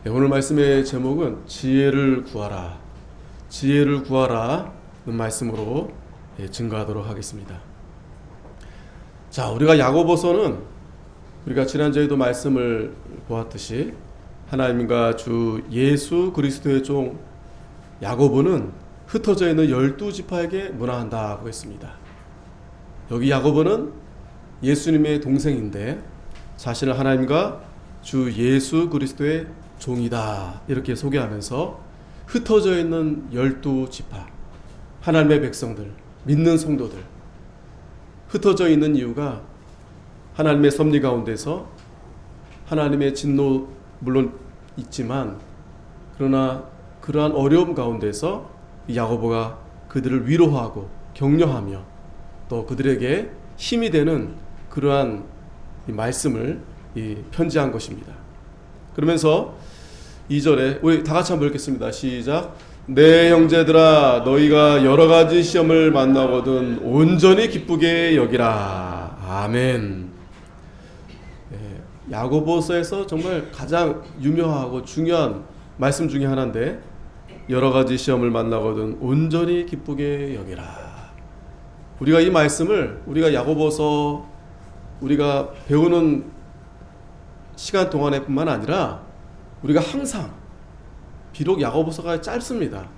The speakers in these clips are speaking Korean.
오늘 말씀의 제목은 지혜를 구하라, 지혜를 구하라 는 말씀으로 증거하도록 하겠습니다. 자, 우리가 야고보서는 우리가 지난주에도 말씀을 보았듯이 하나님과 주 예수 그리스도의 종 야고보는 흩어져 있는 12지파에게 문화한다고 했습니다. 여기 야고보는 예수님의 동생인데 자신을 하나님과 주 예수 그리스도의 종이다 이렇게 소개하면서 흩어져 있는 12지파, 하나님의 백성들, 믿는 성도들 흩어져 있는 이유가 하나님의 섭리 가운데서 하나님의 진노 물론 있지만 그러나 그러한 어려움 가운데서 야고보가 그들을 위로하고 격려하며 또 그들에게 힘이 되는 그러한 이 말씀을 편지한 것입니다. 그러면서 2절에 우리 다 같이 한번 읽겠습니다. 시작. 내 형제들아 너희가 여러 가지 시험을 만나거든 온전히 기쁘게 여기라. 아멘. 야고보서에서 정말 가장 유명하고 중요한 말씀 중에 하나인데 여러 가지 시험을 만나거든 온전히 기쁘게 여기라. 우리가 이 말씀을 우리가 야고보서 우리가 배우는 시간 동안에 뿐만 아니라 우리가 항상 비록 야고보서가 짧습니다.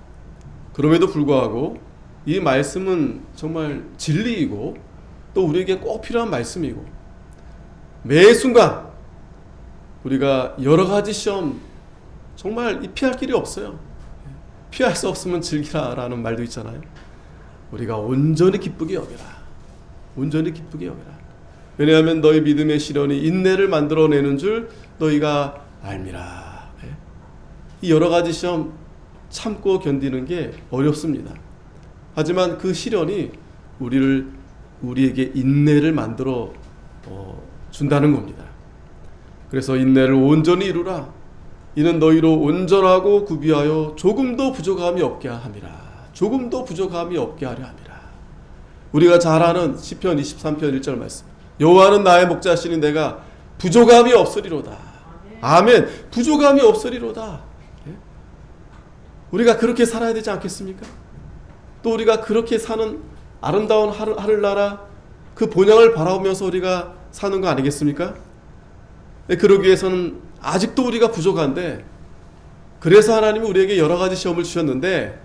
그럼에도 불구하고 이 말씀은 정말 진리이고 또 우리에게 꼭 필요한 말씀이고 매 순간 우리가 여러 가지 시험 정말 피할 길이 없어요. 피할 수 없으면 즐기라 라는 말도 있잖아요. 우리가 온전히 기쁘게 여겨라. 온전히 기쁘게 여겨라. 왜냐하면 너희 믿음의 시련이 인내를 만들어내는 줄 너희가 알미라. 이 여러 가지 시험 참고 견디는 게 어렵습니다. 하지만 그 시련이 우리에게 인내를 만들어 준다는 겁니다. 그래서 인내를 온전히 이루라. 이는 너희로 온전하고 구비하여 조금도 부족함이 없게 함이라. 조금도 부족함이 없게 하려 함이라. 우리가 잘 아는 시편 23편 1절 말씀. 여호와는 나의 목자시니 내가 부족함이 없으리로다. 아멘. 부족함이 없으리로다. 우리가 그렇게 살아야 되지 않겠습니까? 또 우리가 그렇게 사는 아름다운 하늘나라 그 본향을 바라보면서 우리가 사는 거 아니겠습니까? 그러기 위해서는 아직도 우리가 부족한데 그래서 하나님이 우리에게 여러 가지 시험을 주셨는데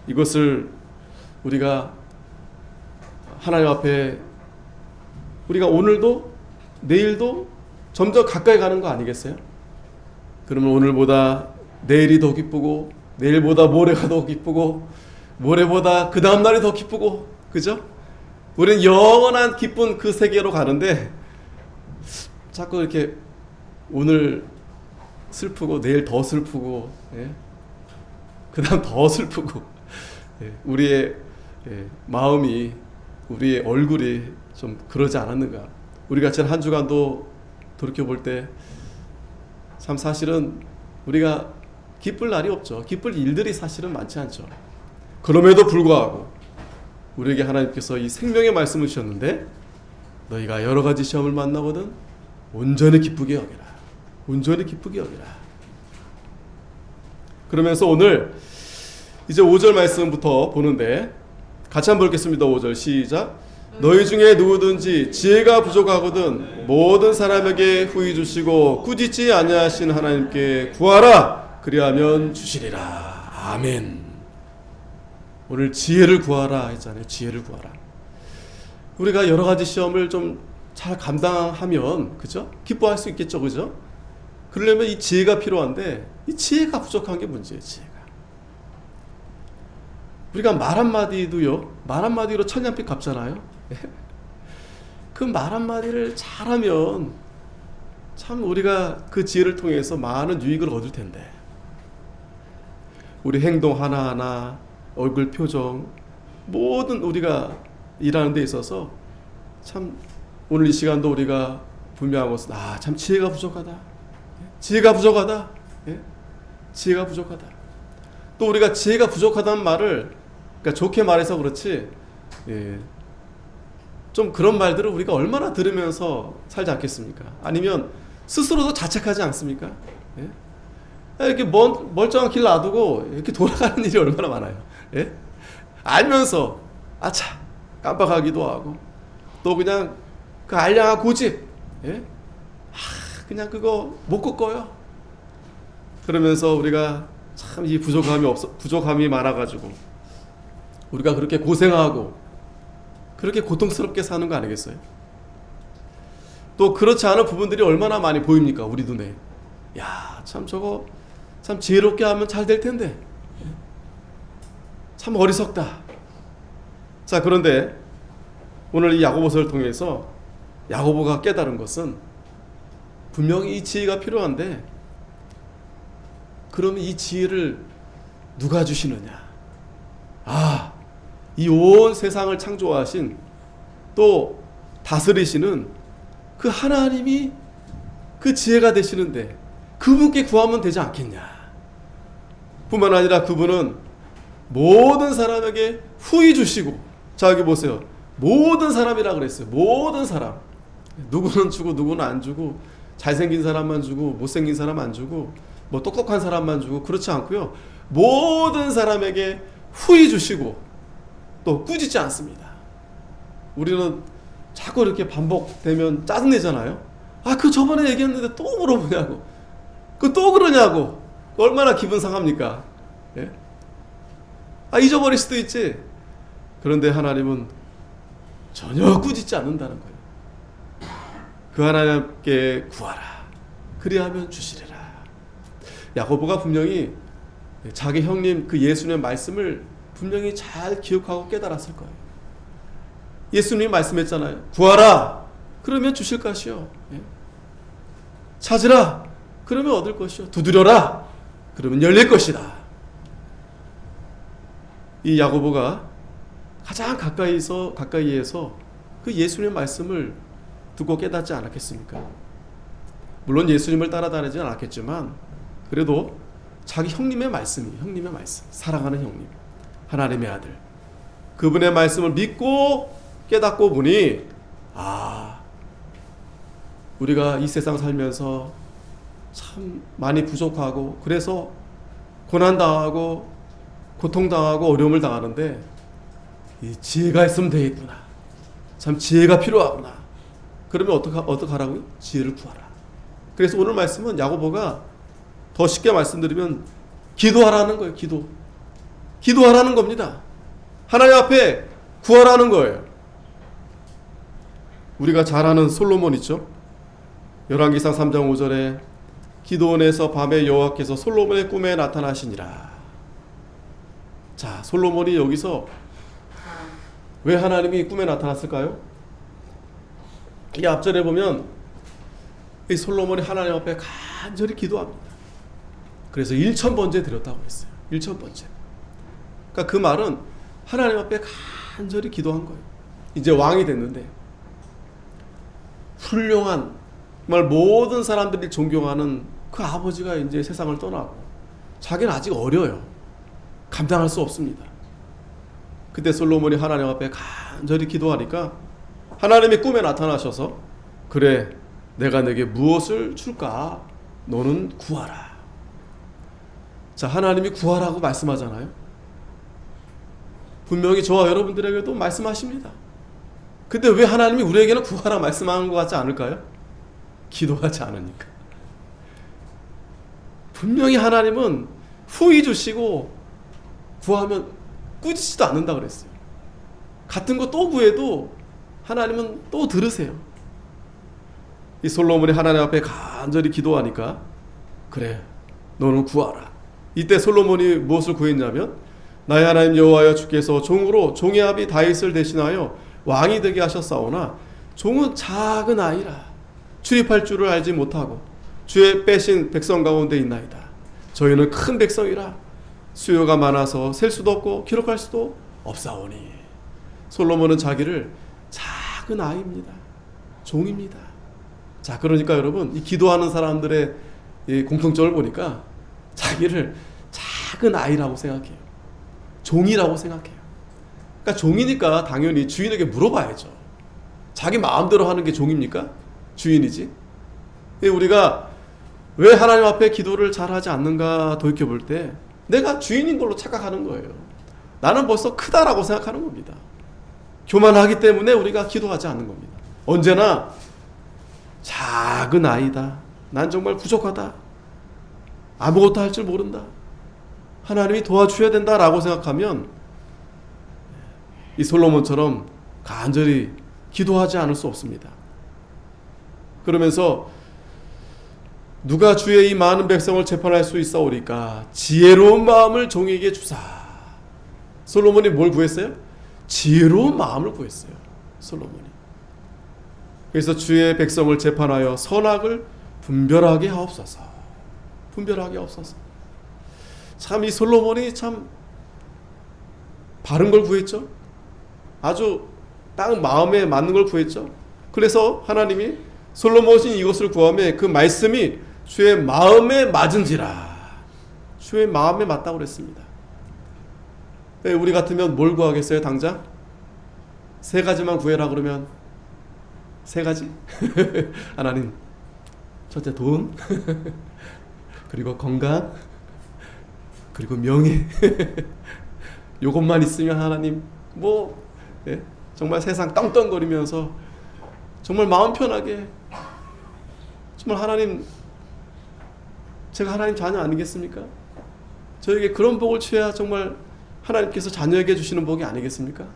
이것을 우리가 하나님 앞에 우리가 오늘도 내일도 점점 가까이 가는 거 아니겠어요? 그러면 오늘보다 내일이 더 기쁘고 내일보다 모레가 더 기쁘고 모레보다 그 다음 날이 더 기쁘고 그죠? 우리는 영원한 기쁜 그 세계로 가는데 자꾸 이렇게 오늘 슬프고 내일 더 슬프고 그 다음 더 슬프고 우리의 마음이 우리의 얼굴이 좀 그러지 않았는가. 우리가 지난 한 주간도 돌이켜볼 때 참 사실은 우리가 기쁠 날이 없죠. 기쁠 일들이 사실은 많지 않죠. 그럼에도 불구하고 우리에게 하나님께서 이 생명의 말씀을 주셨는데 너희가 여러 가지 시험을 만나거든 온전히 기쁘게 여기라. 온전히 기쁘게 여기라. 그러면서 오늘 이제 5절 말씀부터 보는데 같이 한번 읽겠습니다. 5절 시작. 너희 중에 누구든지 지혜가 부족하거든 모든 사람에게 후히 주시고 꾸짖지 아니하신 하나님께 구하라. 그리하면 주시리라. 아멘. 오늘 지혜를 구하라 했잖아요. 지혜를 구하라. 우리가 여러 가지 시험을 좀 잘 감당하면 그죠? 기뻐할 수 있겠죠. 그죠? 그러려면 이 지혜가 필요한데 이 지혜가 부족한 게 문제예요. 지혜가. 우리가 말 한마디도요. 말 한마디로 천냥빚 갚잖아요. 그 말 한마디를 잘하면 참 우리가 그 지혜를 통해서 많은 유익을 얻을 텐데 우리 행동 하나하나 얼굴 표정 모든 우리가 일하는 데 있어서 참 오늘 이 시간도 우리가 분명한 것은 참 지혜가 부족하다. 지혜가 부족하다. 지혜가 부족하다. 또 우리가 지혜가 부족하다는 말을 그러니까 좋게 말해서 그렇지 좀 그런 말들을 우리가 얼마나 들으면서 살지 않겠습니까? 아니면 스스로도 자책하지 않습니까? 이렇게 멀쩡한 길 놔두고 이렇게 돌아가는 일이 얼마나 많아요. 예? 알면서 아차 깜빡하기도 하고 또 그냥 그 알량한 고집, 예? 그냥 그거 못 꺾어요. 그러면서 우리가 참 이 부족함이 많아가지고 우리가 그렇게 고생하고 그렇게 고통스럽게 사는 거 아니겠어요? 또 그렇지 않은 부분들이 얼마나 많이 보입니까? 우리 눈에. 야, 참 저거 참 지혜롭게 하면 잘 될 텐데. 참 어리석다. 자, 그런데 오늘 이 야고보서를 통해서 야고보가 깨달은 것은 분명히 이 지혜가 필요한데 그러면 이 지혜를 누가 주시느냐? 이 온 세상을 창조하신 또 다스리시는 그 하나님이 그 지혜가 되시는데 그분께 구하면 되지 않겠냐? 뿐만 아니라 그분은 모든 사람에게 후히 주시고, 자 여기 보세요. 모든 사람이라 그랬어요. 모든 사람. 누구는 주고 누구는 안 주고, 잘생긴 사람만 주고 못생긴 사람 안 주고, 뭐 똑똑한 사람만 주고, 그렇지 않고요. 모든 사람에게 후히 주시고 또 꾸짖지 않습니다. 우리는 자꾸 이렇게 반복되면 짜증내잖아요. 그 저번에 얘기했는데 또 물어보냐고, 그 또 그러냐고, 얼마나 기분 상합니까? 예? 잊어버릴 수도 있지. 그런데 하나님은 전혀 꾸짖지 않는다는 거예요. 그 하나님께 구하라. 그리하면 주시리라. 야고보가 분명히 자기 형님 그 예수님의 말씀을 분명히 잘 기억하고 깨달았을 거예요. 예수님이 말씀했잖아요. 구하라. 그러면 주실 것이요. 예? 찾으라. 그러면 얻을 것이요. 두드려라. 그러면 열릴 것이다. 이 야고보가 가장 가까이에서 그 예수님의 말씀을 듣고 깨닫지 않았겠습니까? 물론 예수님을 따라다니지는 않았겠지만 그래도 자기 형님의 말씀, 사랑하는 형님, 하나님의 아들, 그분의 말씀을 믿고 깨닫고 보니 우리가 이 세상 살면서 참 많이 부족하고 그래서 고난당하고 고통당하고 어려움을 당하는데 이 지혜가 있으면 되겠구나. 참 지혜가 필요하구나. 그러면 어떡하라고요? 지혜를 구하라. 그래서 오늘 말씀은 야고보가 더 쉽게 말씀드리면 기도하라는 거예요. 기도하라는 겁니다. 하나님 앞에 구하라는 거예요. 우리가 잘 아는 솔로몬 있죠? 열왕기상 3장 5절에 기도원에서 밤에 여호와께서 솔로몬의 꿈에 나타나시니라. 자, 솔로몬이 여기서 왜 하나님이 꿈에 나타났을까요? 이 앞절에 보면 이 솔로몬이 하나님 앞에 간절히 기도합니다. 그래서 1000번째 드렸다고 했어요. 1000번째. 그러니까 그 말은 하나님 앞에 간절히 기도한 거예요. 이제 왕이 됐는데 훌륭한, 정말 모든 사람들이 존경하는 그 아버지가 이제 세상을 떠나고 자기는 아직 어려요. 감당할 수 없습니다. 그때 솔로몬이 하나님 앞에 간절히 기도하니까 하나님이 꿈에 나타나셔서 그래, 내가 내게 무엇을 줄까? 너는 구하라. 자, 하나님이 구하라고 말씀하잖아요. 분명히 저와 여러분들에게도 말씀하십니다. 근데 왜 하나님이 우리에게는 구하라 말씀하는 것 같지 않을까요? 기도하지 않으니까. 분명히 하나님은 후히 주시고 구하면 꾸짖지도 않는다 그랬어요. 같은 거 또 구해도 하나님은 또 들으세요. 이 솔로몬이 하나님 앞에 간절히 기도하니까 그래, 너는 구하라. 이때 솔로몬이 무엇을 구했냐면 나의 하나님 여호와여 주께서 종으로 종의 아비 다윗을 대신하여 왕이 되게 하셨사오나 종은 작은 아이라 출입할 줄을 알지 못하고 주의 빼신 백성 가운데 있나이다. 저희는 큰 백성이라 수요가 많아서 셀 수도 없고 기록할 수도 없사오니. 솔로몬은 자기를 작은 아이입니다. 종입니다. 자, 그러니까 여러분, 이 기도하는 사람들의 이 공통점을 보니까 자기를 작은 아이라고 생각해요. 종이라고 생각해요. 그러니까 종이니까 당연히 주인에게 물어봐야죠. 자기 마음대로 하는 게 종입니까? 주인이지. 우리가 왜 하나님 앞에 기도를 잘하지 않는가 돌이켜볼 때 내가 주인인 걸로 착각하는 거예요. 나는 벌써 크다라고 생각하는 겁니다. 교만하기 때문에 우리가 기도하지 않는 겁니다. 언제나 작은 아이다. 난 정말 부족하다. 아무것도 할 줄 모른다. 하나님이 도와줘야 된다라고 생각하면 이 솔로몬처럼 간절히 기도하지 않을 수 없습니다. 그러면서 누가 주의 이 많은 백성을 재판할 수 있사오리까 지혜로운 마음을 종에게 주사. 솔로몬이 뭘 구했어요? 지혜로운 마음을 구했어요. 솔로몬이. 그래서 주의 백성을 재판하여 선악을 분별하게 하옵소서. 분별하게 하옵소서. 참 이 솔로몬이 참 바른 걸 구했죠. 아주 딱 마음에 맞는 걸 구했죠. 그래서 하나님이 솔로몬이 이것을 구하며 그 말씀이 주의 마음에 맞은지라. 주의 마음에 맞다고 그랬습니다. 우리 같으면 뭘 구하겠어요? 당장? 3가지만 구해라 그러면 3가지? 하나님, 첫째 돈, 그리고 건강, 그리고 명예. 요것만 있으면 하나님 정말 세상 떵떵거리면서 정말 마음 편하게 정말 하나님, 제가 하나님 자녀 아니겠습니까? 저에게 그런 복을 취해야 정말 하나님께서 자녀에게 주시는 복이 아니겠습니까?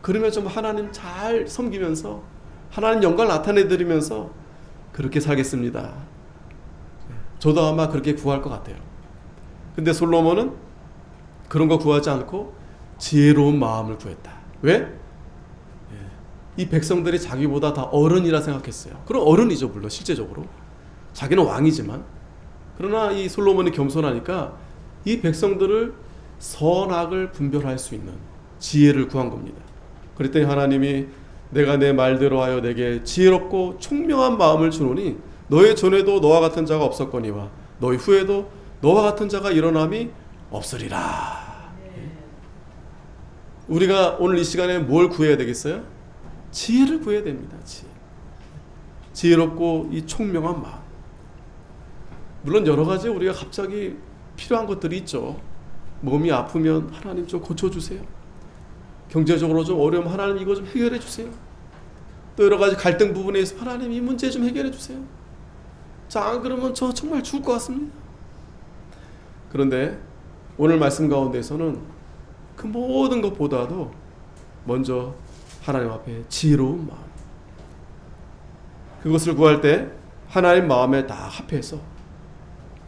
그러면 정말 하나님 잘 섬기면서 하나님 영광을 나타내드리면서 그렇게 살겠습니다. 저도 아마 그렇게 구할 것 같아요. 근데 솔로몬은 그런 거 구하지 않고 지혜로운 마음을 구했다. 왜? 이 백성들이 자기보다 다 어른이라 생각했어요. 그럼 어른이죠, 물론 실제적으로. 자기는 왕이지만. 그러나 이 솔로몬이 겸손하니까 이 백성들을 선악을 분별할 수 있는 지혜를 구한 겁니다. 그랬더니 하나님이 내가 내 말대로 하여 내게 지혜롭고 총명한 마음을 주노니 너의 전에도 너와 같은 자가 없었거니와 너의 후에도 너와 같은 자가 일어남이 없으리라. 우리가 오늘 이 시간에 뭘 구해야 되겠어요? 지혜를 구해야 됩니다. 지혜롭고 이 총명한 마음. 물론 여러 가지 우리가 갑자기 필요한 것들이 있죠. 몸이 아프면 하나님 좀 고쳐주세요. 경제적으로 좀 어려우면 하나님 이거 좀 해결해 주세요. 또 여러 가지 갈등 부분에 있어 하나님 이 문제 좀 해결해 주세요. 자, 안 그러면 저 정말 죽을 것 같습니다. 그런데 오늘 말씀 가운데서는 그 모든 것보다도 먼저 하나님 앞에 지혜로운 마음, 그것을 구할 때 하나님 마음에 다 합해서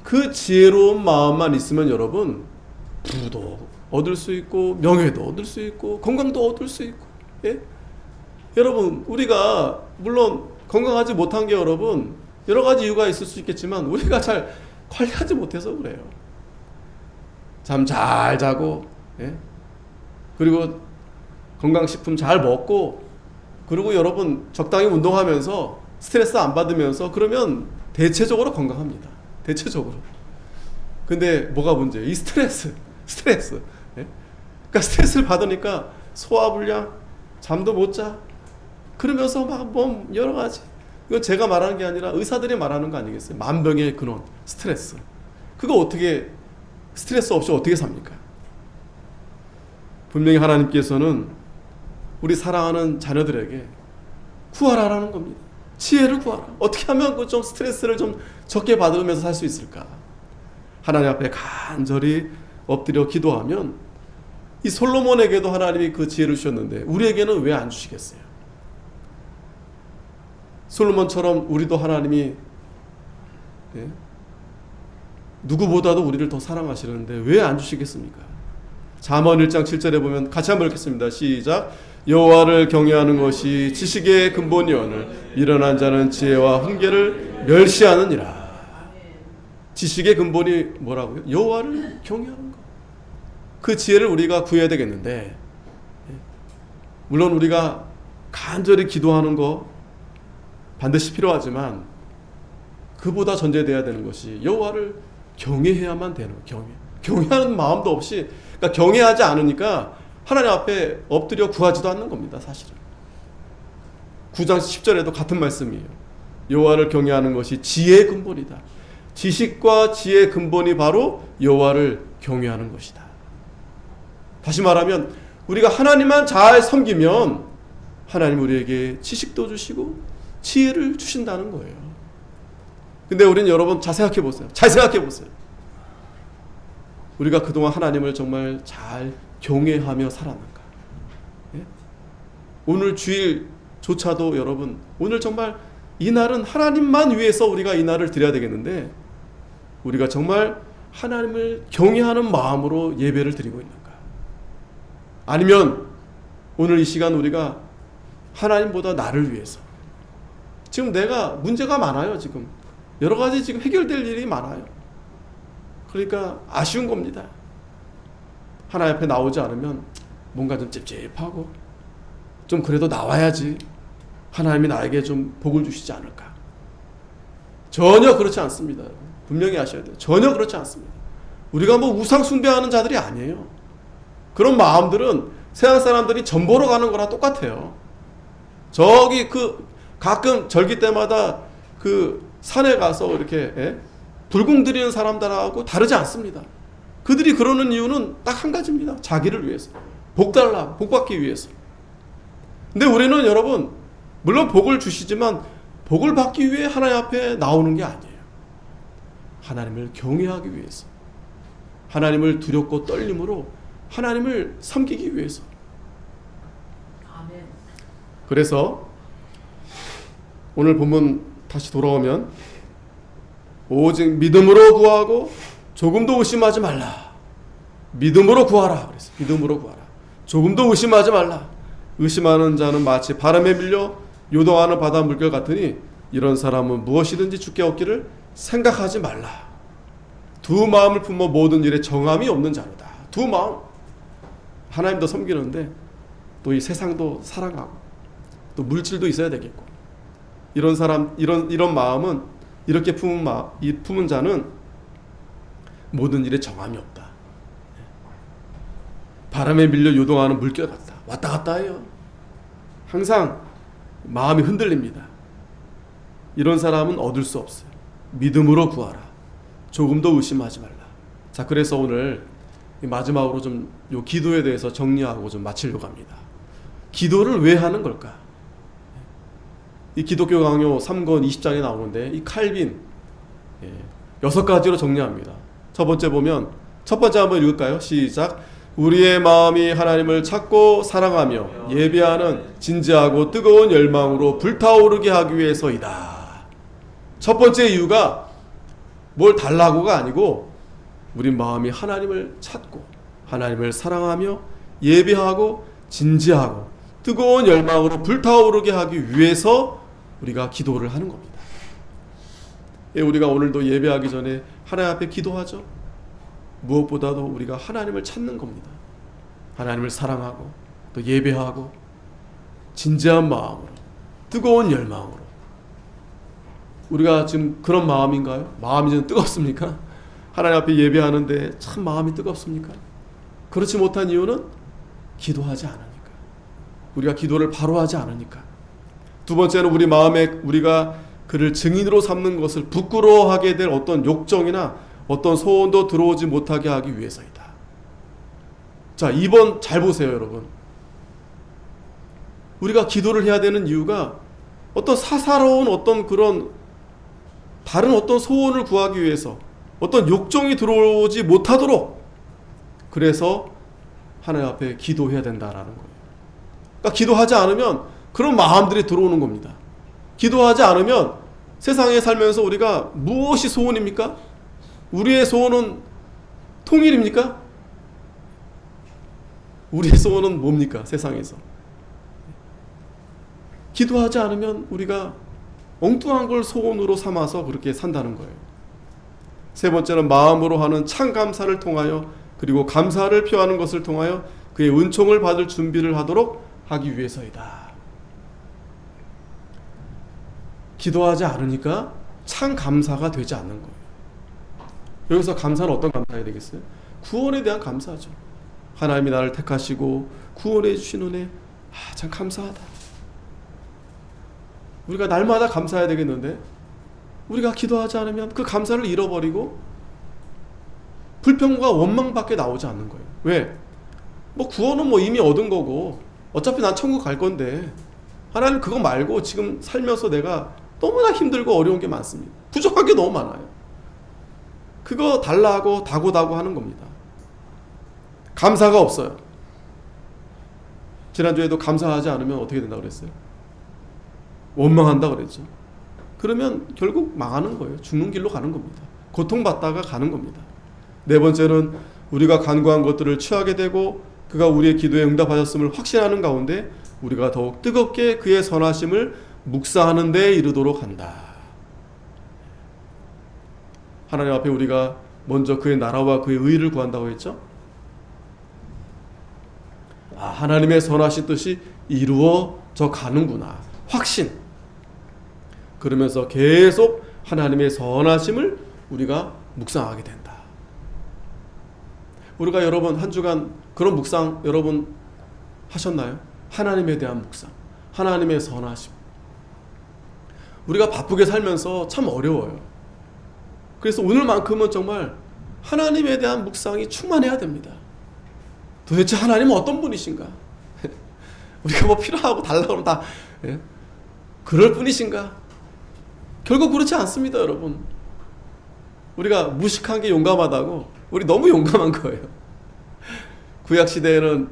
그 지혜로운 마음만 있으면 여러분 부도 얻을 수 있고 명예도 얻을 수 있고 건강도 얻을 수 있고. 여러분 우리가 물론 건강하지 못한 게 여러분 여러 가지 이유가 있을 수 있겠지만 우리가 잘 관리하지 못해서 그래요. 잠 잘 자고 그리고 건강식품 잘 먹고 그리고 여러분 적당히 운동하면서 스트레스 안 받으면서 그러면 대체적으로 건강합니다. 대체적으로. 근데 뭐가 문제예요? 이 스트레스. 그러니까 스트레스를 받으니까 소화불량, 잠도 못 자. 그러면서 막 뭐 여러 가지. 이건 제가 말하는 게 아니라 의사들이 말하는 거 아니겠어요? 만병의 근원, 스트레스. 그거 어떻게 스트레스 없이 어떻게 삽니까? 분명히 하나님께서는 우리 사랑하는 자녀들에게 구하라라는 겁니다. 지혜를 구하라. 어떻게 하면 그 좀 스트레스를 좀 적게 받으면서 살 수 있을까? 하나님 앞에 간절히 엎드려 기도하면 이 솔로몬에게도 하나님이 그 지혜를 주셨는데 우리에게는 왜 안 주시겠어요? 솔로몬처럼 우리도 하나님이 누구보다도 우리를 더 사랑하시는데 왜 안 주시겠습니까? 잠언 1장 7절에 보면 같이 한번 읽겠습니다. 시작. 여호와를 경외하는 것이 지식의 근본이오늘 미련한 자는 지혜와 훈계를 멸시하느니라. 지식의 근본이 뭐라고요? 여호와를 경외하는 것. 그 지혜를 우리가 구해야 되겠는데 물론 우리가 간절히 기도하는 거 반드시 필요하지만 그보다 전제돼야 되는 것이 여호와를 경외해야만 되는 경외하는 마음도 없이 그러니까 경외하지 않으니까 하나님 앞에 엎드려 구하지도 않는 겁니다. 사실은 9장 10절에도 같은 말씀이에요. 여호와를 경외하는 것이 지혜의 근본이다. 지식과 지혜의 근본이 바로 여호와를 경외하는 것이다. 다시 말하면 우리가 하나님만 잘 섬기면 하나님 우리에게 지식도 주시고 지혜를 주신다는 거예요. 근데 우리는 여러분 잘 생각해 보세요. 잘 생각해 보세요. 우리가 그동안 하나님을 정말 잘 경외하며 살았는가? 예? 오늘 주일조차도 여러분, 오늘 정말 이 날은 하나님만 위해서 우리가 이 날을 드려야 되겠는데 우리가 정말 하나님을 경외하는 마음으로 예배를 드리고 있는가? 아니면 오늘 이 시간 우리가 하나님보다 나를 위해서, 지금 내가 문제가 많아요. 지금 여러 가지 지금 해결될 일이 많아요. 그러니까 아쉬운 겁니다. 하나님 앞에 나오지 않으면 뭔가 좀 찝찝하고 좀 그래도 나와야지 하나님이 나에게 좀 복을 주시지 않을까. 전혀 그렇지 않습니다. 분명히 아셔야 돼요. 전혀 그렇지 않습니다. 우리가 뭐 우상 숭배하는 자들이 아니에요. 그런 마음들은 세상 사람들이 점 보러 가는 거랑 똑같아요. 저기 가끔 절기 때마다 산에 가서 이렇게 불공 드리는 사람들하고 다르지 않습니다. 그들이 그러는 이유는 딱 한 가지입니다. 자기를 위해서. 복 달라. 복 받기 위해서. 근데 우리는 여러분, 물론 복을 주시지만 복을 받기 위해 하나님 앞에 나오는 게 아니에요. 하나님을 경외하기 위해서. 하나님을 두렵고 떨림으로 하나님을 섬기기 위해서. 아멘. 그래서 오늘 본문 다시 돌아오면 오직 믿음으로 구하고 조금도 의심하지 말라. 믿음으로 구하라. 그래서 믿음으로 구하라. 조금도 의심하지 말라. 의심하는 자는 마치 바람에 밀려 요동하는 바다 물결 같으니 이런 사람은 무엇이든지 주께 얻기를 생각하지 말라. 두 마음을 품어 모든 일에 정함이 없는 자로다. 두 마음. 하나님도 섬기는데 또 이 세상도 사랑하고 또 물질도 있어야 되겠고, 이런 사람, 이런 마음은, 이렇게 품은 자는 모든 일에 정함이 없다. 바람에 밀려 요동하는 물결 같다. 왔다 갔다 해요. 항상 마음이 흔들립니다. 이런 사람은 얻을 수 없어요. 믿음으로 구하라. 조금도 의심하지 말라. 자, 그래서 오늘 마지막으로 좀 요 기도에 대해서 정리하고 좀 마치려고 합니다. 기도를 왜 하는 걸까? 이 기독교 강요 3권 20장에 나오는데 이 칼빈 6가지로 정리합니다. 첫 번째 보면, 첫 번째 한번 읽을까요? 시작. 우리의 마음이 하나님을 찾고 사랑하며 예배하는 진지하고 뜨거운 열망으로 불타오르게 하기 위해서이다. 첫 번째 이유가 뭘 달라고가 아니고 우리 마음이 하나님을 찾고 하나님을 사랑하며 예배하고 진지하고 뜨거운 열망으로 불타오르게 하기 위해서 우리가 기도를 하는 겁니다. 우리가 오늘도 예배하기 전에 하나님 앞에 기도하죠. 무엇보다도 우리가 하나님을 찾는 겁니다. 하나님을 사랑하고 또 예배하고 진지한 마음으로 뜨거운 열망으로. 우리가 지금 그런 마음인가요? 마음이 좀 뜨겁습니까? 하나님 앞에 예배하는데 참 마음이 뜨겁습니까? 그렇지 못한 이유는 기도하지 않으니까. 우리가 기도를 바로 하지 않으니까. 두 번째는 우리 마음에 우리가 그를 증인으로 삼는 것을 부끄러워하게 될 어떤 욕정이나 어떤 소원도 들어오지 못하게 하기 위해서이다. 자, 2번 잘 보세요, 여러분. 우리가 기도를 해야 되는 이유가 어떤 사사로운 어떤 그런 다른 어떤 소원을 구하기 위해서, 어떤 욕정이 들어오지 못하도록, 그래서 하나님 앞에 기도해야 된다라는 거예요. 그러니까 기도하지 않으면 그런 마음들이 들어오는 겁니다. 기도하지 않으면 세상에 살면서 우리가 무엇이 소원입니까? 우리의 소원은 통일입니까? 우리의 소원은 뭡니까? 세상에서. 기도하지 않으면 우리가 엉뚱한 걸 소원으로 삼아서 그렇게 산다는 거예요. 세 번째는 마음으로 하는 참 감사를 통하여, 그리고 감사를 표하는 것을 통하여 그의 은총을 받을 준비를 하도록 하기 위해서이다. 기도하지 않으니까 참 감사가 되지 않는 거예요. 여기서 감사는 어떤 감사가 되겠어요? 구원에 대한 감사죠. 하나님이 나를 택하시고 구원해 주신 은혜, 참 감사하다. 우리가 날마다 감사해야 되겠는데 우리가 기도하지 않으면 그 감사를 잃어버리고 불평과 원망밖에 나오지 않는 거예요. 왜? 뭐 구원은 뭐 이미 얻은 거고 어차피 난 천국 갈 건데 하나님 그거 말고 지금 살면서 내가 너무나 힘들고 어려운 게 많습니다. 부족한 게 너무 많아요. 그거 달라고 다고다고 하는 겁니다. 감사가 없어요. 지난주에도 감사하지 않으면 어떻게 된다고 그랬어요? 원망한다고 그랬죠. 그러면 결국 망하는 거예요. 죽는 길로 가는 겁니다. 고통받다가 가는 겁니다. 네 번째는 우리가 간구한 것들을 취하게 되고 그가 우리의 기도에 응답하셨음을 확신하는 가운데 우리가 더욱 뜨겁게 그의 선하심을 묵상하는 데 이르도록 한다. 하나님 앞에 우리가 먼저 그의 나라와 그의 의를 구한다고 했죠. 하나님의 선하신 뜻이 이루어져 가는구나. 확신. 그러면서 계속 하나님의 선하심을 우리가 묵상하게 된다. 우리가 여러분 한 주간 그런 묵상 여러분 하셨나요? 하나님에 대한 묵상, 하나님의 선하심. 우리가 바쁘게 살면서 참 어려워요. 그래서 오늘만큼은 정말 하나님에 대한 묵상이 충만해야 됩니다. 도대체 하나님은 어떤 분이신가? 우리가 뭐 필요하고 달라고 하면 다 그럴 뿐이신가? 결국 그렇지 않습니다, 여러분. 우리가 무식한 게 용감하다고 우리 너무 용감한 거예요. 구약시대에는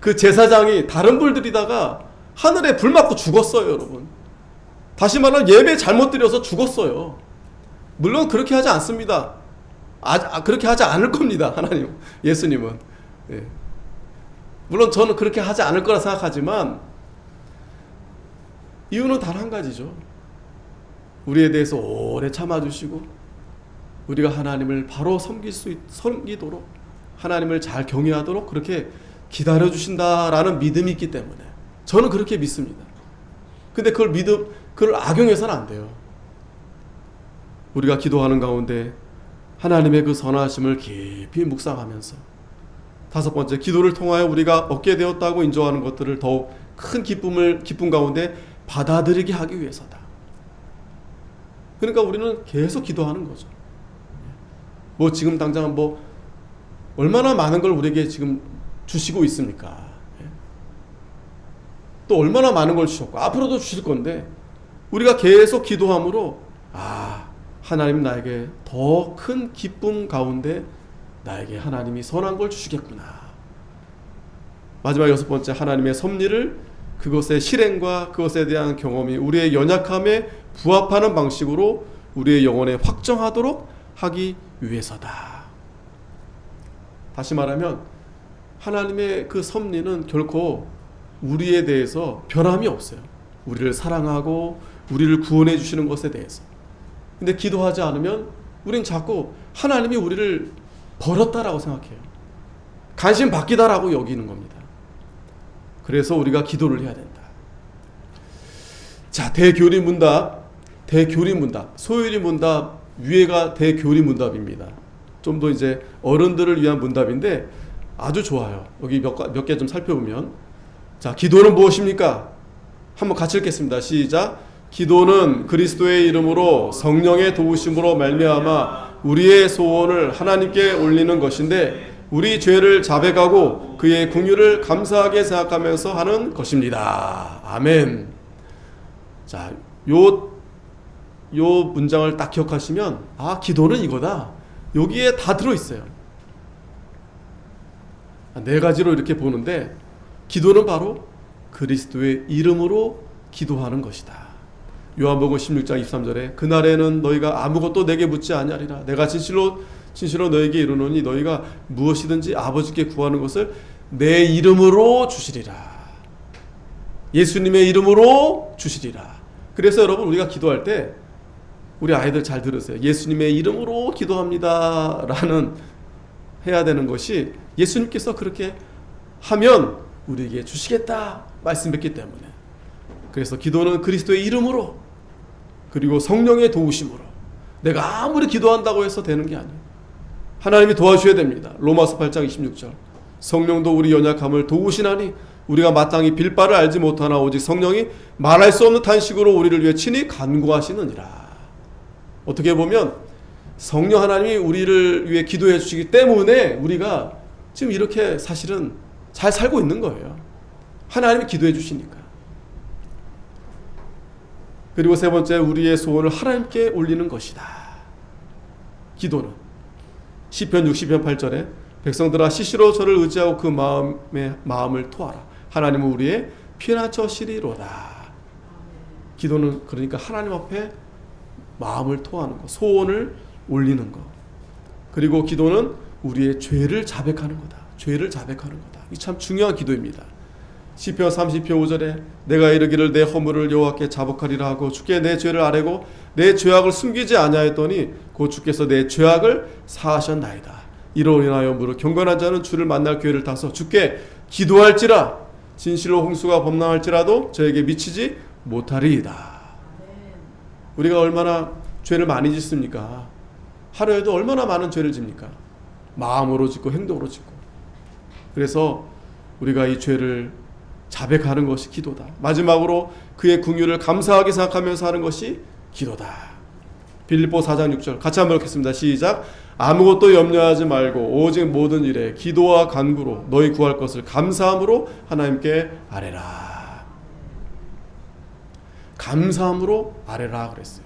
그 제사장이 다른 불 들이다가 하늘에 불 맞고 죽었어요, 여러분. 다시 말하면 예배 잘못 드려서 죽었어요. 물론 그렇게 하지 않습니다. 그렇게 하지 않을 겁니다, 하나님. 예수님은. 예. 물론 저는 그렇게 하지 않을 거라 생각하지만 이유는 단 한 가지죠. 우리에 대해서 오래 참아주시고 우리가 하나님을 바로 섬기도록 하나님을 잘 경외하도록 그렇게 기다려주신다라는 믿음이 있기 때문에 저는 그렇게 믿습니다. 근데 그걸 악용해서는 안 돼요. 우리가 기도하는 가운데 하나님의 그 선하심을 깊이 묵상하면서 다섯 번째, 기도를 통하여 우리가 얻게 되었다고 인정하는 것들을 더욱 큰 기쁨 가운데 받아들이게 하기 위해서다. 그러니까 우리는 계속 기도하는 거죠. 뭐 지금 당장 뭐 얼마나 많은 걸 우리에게 지금 주시고 있습니까? 또 얼마나 많은 걸 주셨고 앞으로도 주실 건데 우리가 계속 기도함으로 하나님 나에게 더 큰 기쁨 가운데 나에게 하나님이 선한 걸 주시겠구나. 마지막 여섯 번째, 하나님의 섭리를 그것의 실행과 그것에 대한 경험이 우리의 연약함에 부합하는 방식으로 우리의 영혼에 확정하도록 하기 위해서다. 다시 말하면 하나님의 그 섭리는 결코 우리에 대해서 변함이 없어요. 우리를 사랑하고 우리를 구원해 주시는 것에 대해서. 근데 기도하지 않으면 우린 자꾸 하나님이 우리를 버렸다라고 생각해요. 관심 바뀌다라고 여기는 겁니다. 그래서 우리가 기도를 해야 된다. 자, 대교리문답, 소율이문답 위에가 대교리문답입니다. 좀 더 이제 어른들을 위한 문답인데 아주 좋아요. 여기 몇 개 좀 살펴보면, 자, 기도는 무엇입니까? 한번 같이 읽겠습니다. 시작. 기도는 그리스도의 이름으로 성령의 도우심으로 말미암아 우리의 소원을 하나님께 올리는 것인데 우리 죄를 자백하고 그의 긍휼을 감사하게 생각하면서 하는 것입니다. 아멘. 자, 요 문장을 딱 기억하시면 기도는 이거다. 여기에 다 들어있어요. 네 가지로 이렇게 보는데 기도는 바로 그리스도의 이름으로 기도하는 것이다. 요한복음 16장 23절에 그날에는 너희가 아무것도 내게 묻지 아니하리라. 내가 진실로 너희에게 이르노니 너희가 무엇이든지 아버지께 구하는 것을 내 이름으로 주시리라. 예수님의 이름으로 주시리라. 그래서 여러분 우리가 기도할 때 우리 아이들 잘 들으세요. 예수님의 이름으로 기도합니다 라는 해야 되는 것이 예수님께서 그렇게 하면 우리에게 주시겠다 말씀했기 때문에. 그래서 기도는 그리스도의 이름으로 그리고 성령의 도우심으로. 내가 아무리 기도한다고 해서 되는 게 아니에요. 하나님이 도와주셔야 됩니다. 로마서 8장 26절 성령도 우리 연약함을 도우시나니 우리가 마땅히 빌 바를 알지 못하나 오직 성령이 말할 수 없는 탄식으로 우리를 위해 친히 간구하시느니라. 어떻게 보면 성령 하나님이 우리를 위해 기도해 주시기 때문에 우리가 지금 이렇게 사실은 잘 살고 있는 거예요. 하나님이 기도해 주시니까. 그리고 세 번째, 우리의 소원을 하나님께 올리는 것이다. 기도는 시편 60편 8절에 백성들아 시시로 저를 의지하고 그 마음을 토하라. 하나님은 우리의 피난처시리로다. 기도는 그러니까 하나님 앞에 마음을 토하는 것, 소원을 올리는 것. 그리고 기도는 우리의 죄를 자백하는 거다. 죄를 자백하는 거다. 이 참 중요한 기도입니다. 시편 30편 5절에 내가 이르기를 내 허물을 여호와께 자복하리라 하고 주께 내 죄를 아뢰고 내 죄악을 숨기지 아니하였더니 곧 주께서 내 죄악을 사하셨나이다. 이로 인하여 무릇 경건한 자는 주를 만날 기회를 타서 주께 기도할지라 진실로 홍수가 범람할지라도 저에게 미치지 못하리이다. 우리가 얼마나 죄를 많이 짓습니까? 하루에도 얼마나 많은 죄를 짓니까? 마음으로 짓고 행동으로 짓고. 그래서 우리가 이 죄를 자백하는 것이 기도다. 마지막으로 그의 긍휼을 감사하게 생각하면서 하는 것이 기도다. 빌립보 4장 6절 같이 한번 읽겠습니다. 시작. 아무것도 염려하지 말고 오직 모든 일에 기도와 간구로 너희 구할 것을 감사함으로 하나님께 아뢰라. 감사함으로 아뢰라 그랬어요.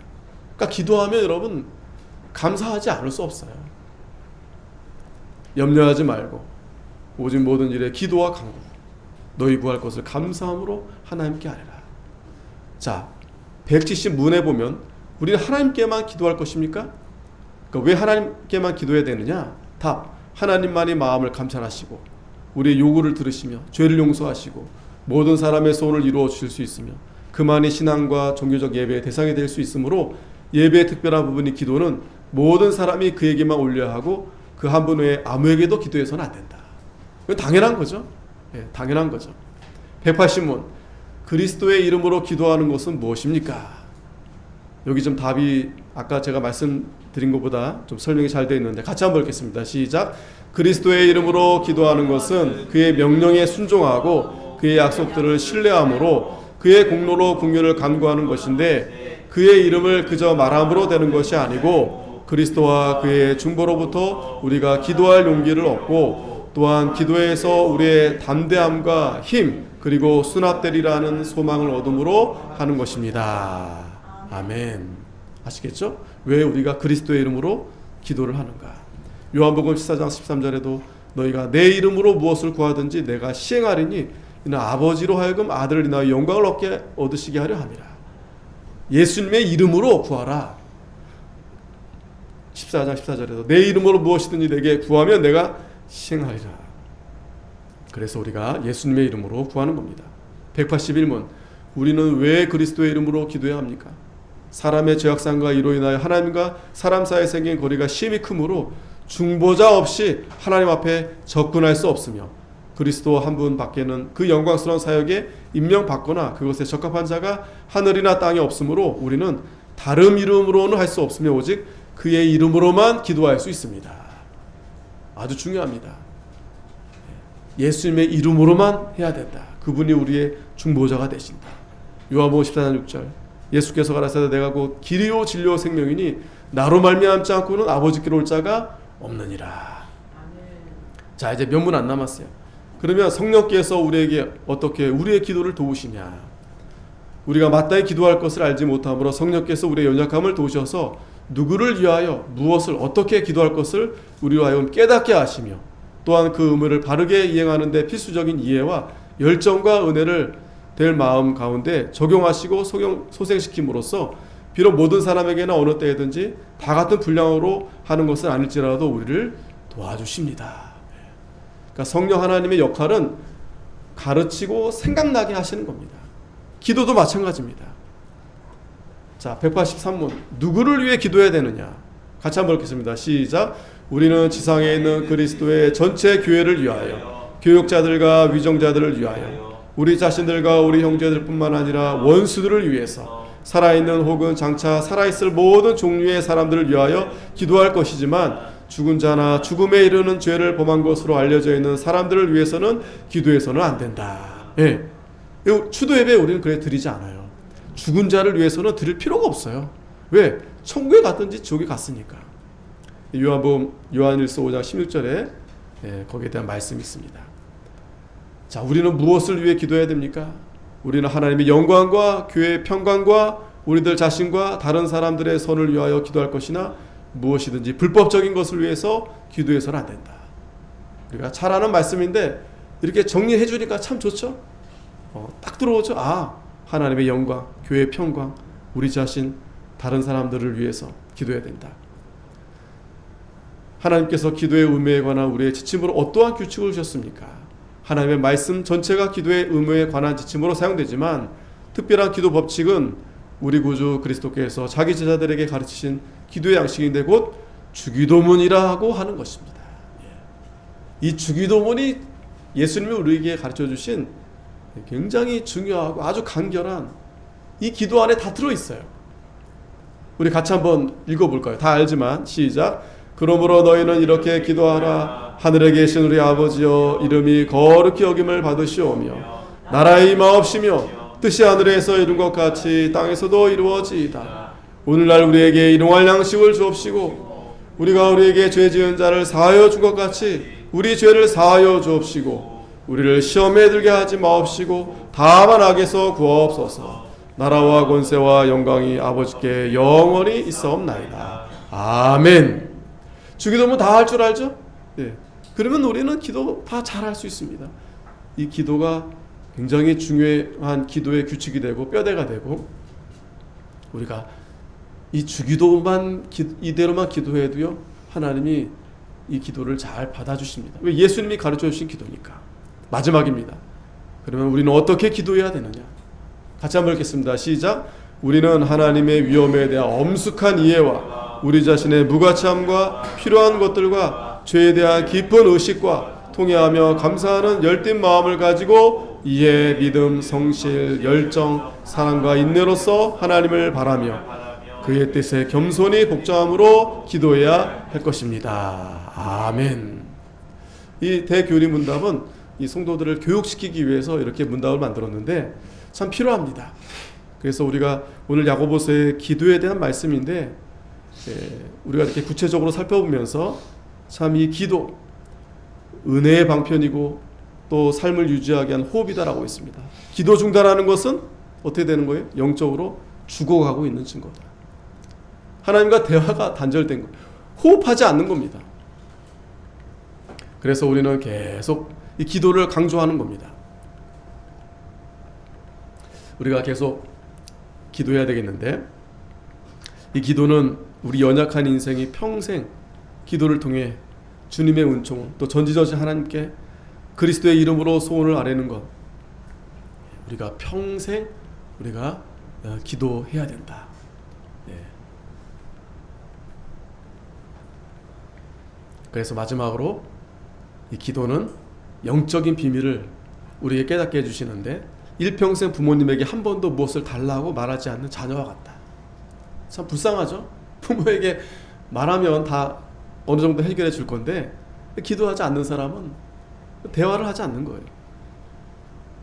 그러니까 기도하면 여러분 감사하지 않을 수 없어요. 염려하지 말고 오직 모든 일에 기도와 간구 너희 구할 것을 감사함으로 하나님께 아뢰라. 자, 170문에 보면 우리는 하나님께만 기도할 것입니까? 그러니까 왜 하나님께만 기도해야 되느냐? 답, 하나님만이 마음을 감찰하시고 우리의 요구를 들으시며 죄를 용서하시고 모든 사람의 소원을 이루어 주실 수 있으며 그만이 신앙과 종교적 예배의 대상이 될 수 있으므로 예배의 특별한 부분이 기도는 모든 사람이 그에게만 올려야 하고 그 한 분 외에 아무에게도 기도해서는 안 된다. 이건 당연한 거죠. 예, 당연한 거죠. 180문 그리스도의 이름으로 기도하는 것은 무엇입니까? 여기 좀 답이 아까 제가 말씀드린 것보다 좀 설명이 잘 되어 있는데 같이 한번 읽겠습니다. 시작. 그리스도의 이름으로 기도하는 것은 그의 명령에 순종하고 그의 약속들을 신뢰함으로 그의 공로로 긍휼을 간구하는 것인데 그의 이름을 그저 말함으로 되는 것이 아니고 그리스도와 그의 중보로부터 우리가 기도할 용기를 얻고 또한 기도에서 우리의 담대함과 힘 그리고 수납되리라는 소망을 얻음으로 하는 것입니다. 아멘. 아시겠죠? 왜 우리가 그리스도의 이름으로 기도를 하는가? 요한복음 14장 13절에도 너희가 내 이름으로 무엇을 구하든지 내가 시행하리니 이는 아버지로 하여금 아들을 인하여 영광을 얻으시게 하려 함이라. 예수님의 이름으로 구하라. 14장 14절에도 내 이름으로 무엇이든지 내게 구하면 내가 시행하리라. 그래서 우리가 예수님의 이름으로 구하는 겁니다. 181문 우리는 왜 그리스도의 이름으로 기도해야 합니까? 사람의 죄악상과 이로 인하여 하나님과 사람 사이에 생긴 거리가 심히 크므로 중보자 없이 하나님 앞에 접근할 수 없으며 그리스도 한 분 밖에는 그 영광스러운 사역에 임명받거나 그것에 적합한 자가 하늘이나 땅에 없으므로 우리는 다른 이름으로는 할 수 없으며 오직 그의 이름으로만 기도할 수 있습니다. 아주 중요합니다. 예수님의 이름으로만 해야 된다. 그분이 우리의 중보자가 되신다. 요한복음 14장 6절 예수께서 가라사대 내가 곧 길이요 진리요 생명이니 나로 말미암지 않고는 아버지께로 올 자가 없느니라. 자, 이제 몇 문 안 남았어요. 그러면 성령께서 우리에게 어떻게 우리의 기도를 도우시냐? 우리가 마땅히 기도할 것을 알지 못함으로 성령께서 우리의 연약함을 도우셔서 누구를 위하여 무엇을 어떻게 기도할 것을 우리로 하여금 깨닫게 하시며 또한 그 의무를 바르게 이행하는 데 필수적인 이해와 열정과 은혜를 될 마음 가운데 적용하시고 소생시킴으로써 비록 모든 사람에게나 어느 때든지 다 같은 분량으로 하는 것은 아닐지라도 우리를 도와주십니다. 그러니까 성령 하나님의 역할은 가르치고 생각나게 하시는 겁니다. 기도도 마찬가지입니다. 자, 183문 누구를 위해 기도해야 되느냐? 같이 한번 읽겠습니다. 시작. 우리는 지상에 있는 그리스도의 전체 교회를 위하여 교육자들과 위정자들을 위하여 우리 자신들과 우리 형제들뿐만 아니라 원수들을 위해서 살아있는 혹은 장차 살아있을 모든 종류의 사람들을 위하여 기도할 것이지만 죽은 자나 죽음에 이르는 죄를 범한 것으로 알려져 있는 사람들을 위해서는 기도해서는 안 된다. 예. 추도 예배 우리는 그래 드리지 않아요. 죽은 자를 위해서는 드릴 필요가 없어요. 왜? 천국에 갔든지 지옥에 갔으니까. 요한복음 요한일서 5장 16절에 거기에 대한 말씀이 있습니다. 자, 우리는 무엇을 위해 기도해야 됩니까? 우리는 하나님의 영광과 교회의 평강과 우리들 자신과 다른 사람들의 선을 위하여 기도할 것이나 무엇이든지 불법적인 것을 위해서 기도해서는 안 된다. 우리가 잘 아는 말씀인데 이렇게 정리해 주니까 참 좋죠. 딱 들어오죠. 하나님의 영광, 교회의 평강, 우리 자신, 다른 사람들을 위해서 기도해야 된다. 하나님께서 기도의 의무에 관한 우리의 지침으로 어떠한 규칙을 주셨습니까? 하나님의 말씀 전체가 기도의 의무에 관한 지침으로 사용되지만 특별한 기도 법칙은 우리 구주 그리스도께서 자기 제자들에게 가르치신 기도의 양식인데 곧 주기도문이라고 하는 것입니다. 이 주기도문이 예수님이 우리에게 가르쳐 주신 굉장히 중요하고 아주 간결한 이 기도 안에 다 들어있어요. 우리 같이 한번 읽어볼까요? 다 알지만 시작. 그러므로 너희는 이렇게 기도하라. 하늘에 계신 우리 아버지여, 이름이 거룩히 여김을 받으시오며 나라의 임하옵시며 뜻이 하늘에서 이룬 것 같이 땅에서도 이루어지이다. 오늘날 우리에게 일용할 양식을 주옵시고 우리가 우리에게 죄 지은 자를 사하여 준 것 같이 우리 죄를 사하여 주옵시고 우리를 시험에 들게 하지 마옵시고 다만 악에서 구하옵소서. 나라와 권세와 영광이 아버지께 영원히 있사옵나이다. 아멘. 주기도문 다 할 줄 알죠? 예. 그러면 우리는 기도 다 잘 할 수 있습니다. 이 기도가 굉장히 중요한 기도의 규칙이 되고 뼈대가 되고 우리가 이 주기도만 이대로만 기도해도요 하나님이 이 기도를 잘 받아주십니다. 왜? 예수님이 가르쳐 주신 기도니까. 마지막입니다. 그러면 우리는 어떻게 기도해야 되느냐? 같이 한번 읽겠습니다. 시작. 우리는 하나님의 위엄에 대한 엄숙한 이해와 우리 자신의 무가치함과 필요한 것들과 죄에 대한 깊은 의식과 통회하며 감사하는 열띤 마음을 가지고 이해, 믿음, 성실, 열정, 사랑과 인내로서 하나님을 바라며 그의 뜻에 겸손히 복종함으로 기도해야 할 것입니다. 아멘. 이 대교리 문답은 이 성도들을 교육시키기 위해서 이렇게 문답을 만들었는데 참 필요합니다. 그래서 우리가 오늘 야고보서의 기도에 대한 말씀인데 우리가 이렇게 구체적으로 살펴보면서 참 이 기도 은혜의 방편이고 또 삶을 유지하게 하는 호흡이다라고 했습니다. 기도 중단하는 것은 어떻게 되는 거예요? 영적으로 죽어가고 있는 증거다. 하나님과 대화가 단절된 거예요. 호흡하지 않는 겁니다. 그래서 우리는 계속 이 기도를 강조하는 겁니다. 우리가 계속 기도해야 되겠는데 이 기도는 우리 연약한 인생이 평생 기도를 통해 주님의 은총 또 전지전능 하나님께 그리스도의 이름으로 소원을 아뢰는 것 우리가 평생 우리가 기도해야 된다. 그래서 마지막으로 이 기도는 영적인 비밀을 우리에게 깨닫게 해주시는데 일평생 부모님에게 한 번도 무엇을 달라고 말하지 않는 자녀와 같다. 참 불쌍하죠? 부모에게 말하면 다 어느 정도 해결해 줄 건데 기도하지 않는 사람은 대화를 하지 않는 거예요.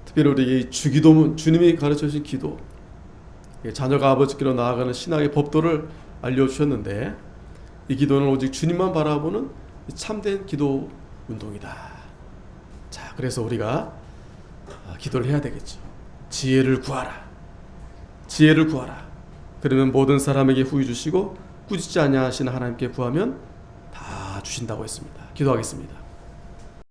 특별히 우리에게 주기도문, 주님이 가르쳐 주신 기도, 자녀가 아버지께로 나아가는 신앙의 법도를 알려주셨는데 이 기도는 오직 주님만 바라보는 참된 기도 운동이다. 자, 그래서 우리가 기도를 해야 되겠죠. 지혜를 구하라. 지혜를 구하라. 그러면 모든 사람에게 후히 주시고 꾸짖지 아니하시는 하나님께 구하면 다 주신다고 했습니다. 기도하겠습니다.